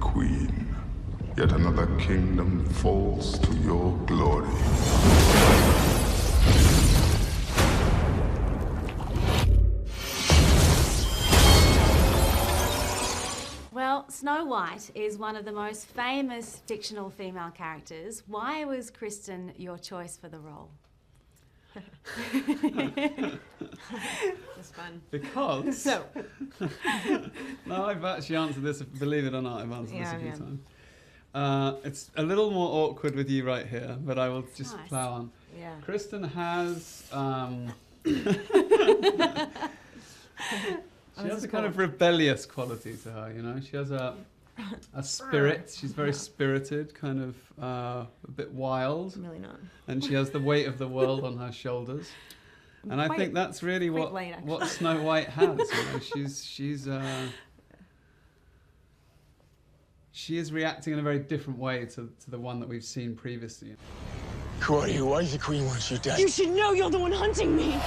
queen. Yet another kingdom falls to your glory. Well, Snow White is one of the most famous fictional female characters. Why was Kristen your choice for the role? It's fun. Because... No. No, I've actually answered this, believe it or not, I've answered this a few Yeah. times. It's a little more awkward with you right here, but I will just Nice. plow on. Yeah. Kristen has... She has a kind of rebellious quality to her, you know. She has a spirit. She's very spirited, kind of a bit wild. I'm really not. And she has the weight of the world on her shoulders. And I think that's really what Snow White has. You know, she is reacting in a very different way to the one that we've seen previously. Who are you? Why the Queen wants you dead? You should know you're the one hunting me!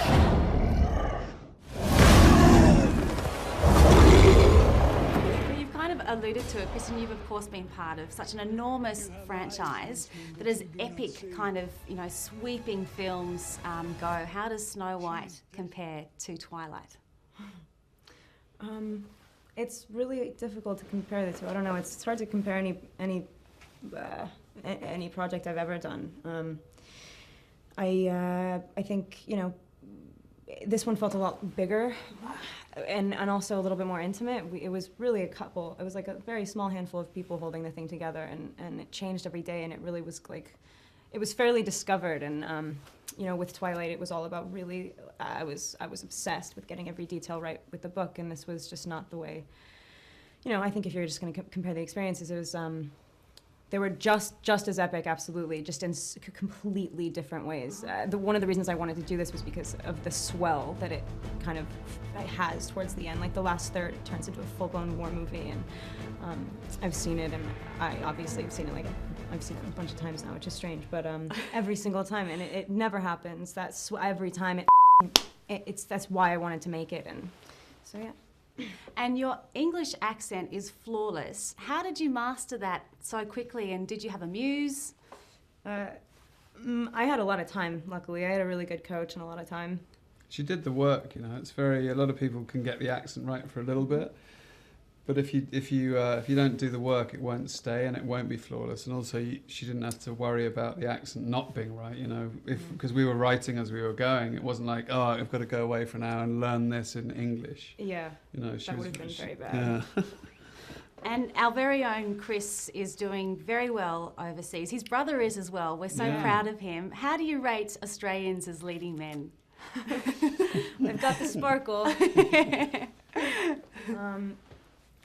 You've kind of alluded to it, Kristen. You've of course been part of such an enormous franchise that as epic kind of, you know, sweeping films go. How does Snow White compare to Twilight? It's really difficult to compare the two. I don't know. It's hard to compare any project I've ever done. I think, you know, this one felt a lot bigger and also a little bit more intimate. It was really a couple. It was like a very small handful of people holding the thing together, and it changed every day, and it really was like, it was fairly discovered. And you know, with Twilight, it was all about really, I was obsessed with getting every detail right with the book, and this was just not the way. You know, I think if you're just going to compare the experiences, it was, they were just as epic, absolutely, just in completely different ways. One of the reasons I wanted to do this was because of the swell that it kind of has towards the end. Like the last third, it turns into a full-blown war movie, and I've seen it, and I obviously have seen it, like, I've seen it a bunch of times now, which is strange, but every single time, and it never happens. That's every time that's why I wanted to make it, and so yeah. And your English accent is flawless. How did you master that so quickly, and did you have a muse? I had a lot of time, luckily. I had a really good coach and a lot of time. She did the work, you know. It's very, a lot of people can get the accent right for a little bit, but if you don't do the work, it won't stay and it won't be flawless. And also, she didn't have to worry about the accent not being right, you know. Because we were writing as we were going, it wasn't like, oh, I've got to go away for an hour and learn this in English. Yeah, you know, that would have been very bad. Yeah. And our very own Chris is doing very well overseas. His brother is as well. We're so proud of him. How do you rate Australians as leading men? They've got the sparkle.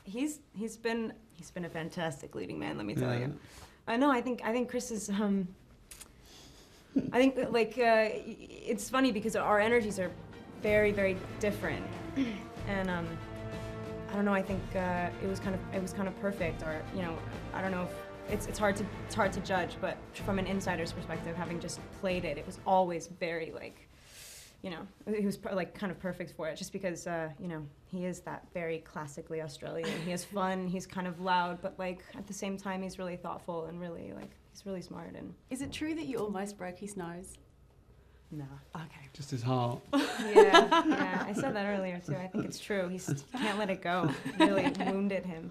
He's been a fantastic leading man, let me tell you. I know. I think Chris is. I think like it's funny because our energies are very, very different, and I don't know. I think it was kind of perfect, or you know, I don't know if it's hard to judge, but from an insider's perspective, having just played it, it was always very like. You know, he was like kind of perfect for it, just because you know, he is that very classically Australian. He has fun. He's kind of loud, but like at the same time, he's really thoughtful and really like he's really smart. And is it true that you almost broke his nose? No. Okay. Just his heart. Yeah. I said that earlier too. I think it's true. He can't let it go. It really wounded him.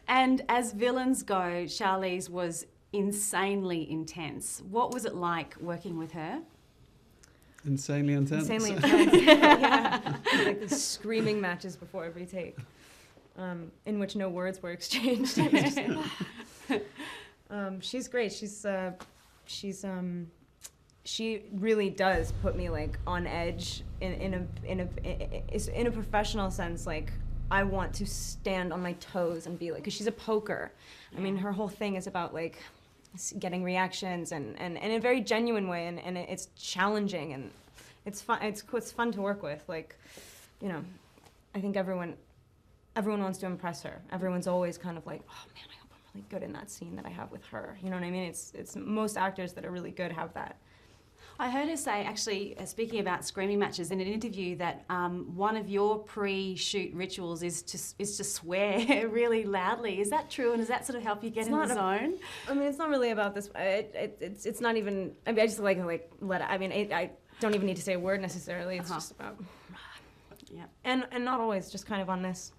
And as villains go, Charlize was insanely intense. What was it like working with her? Insanely intense. Insanely intense. Yeah. Like the screaming matches before every take, in which no words were exchanged. She's great. She really does put me like on edge in a professional sense. Like I want to stand on my toes and be like, because she's a poker. I mean, her whole thing is about like getting reactions and in a very genuine way, and it's challenging, and it's fun. It's fun to work with. Like, you know, I think everyone wants to impress her. Everyone's always kind of like, oh man, I hope I'm really good in that scene that I have with her. You know what I mean? It's most actors that are really good have that. I heard her say, actually, speaking about screaming matches, in an interview, that one of your pre-shoot rituals is to swear really loudly. Is that true? And does that sort of help you get in the zone? I mean, it's not really about this. It's not even. I mean, I just like let. I mean, I don't even need to say a word necessarily. It's just about. Yeah. And not always. Just kind of on this.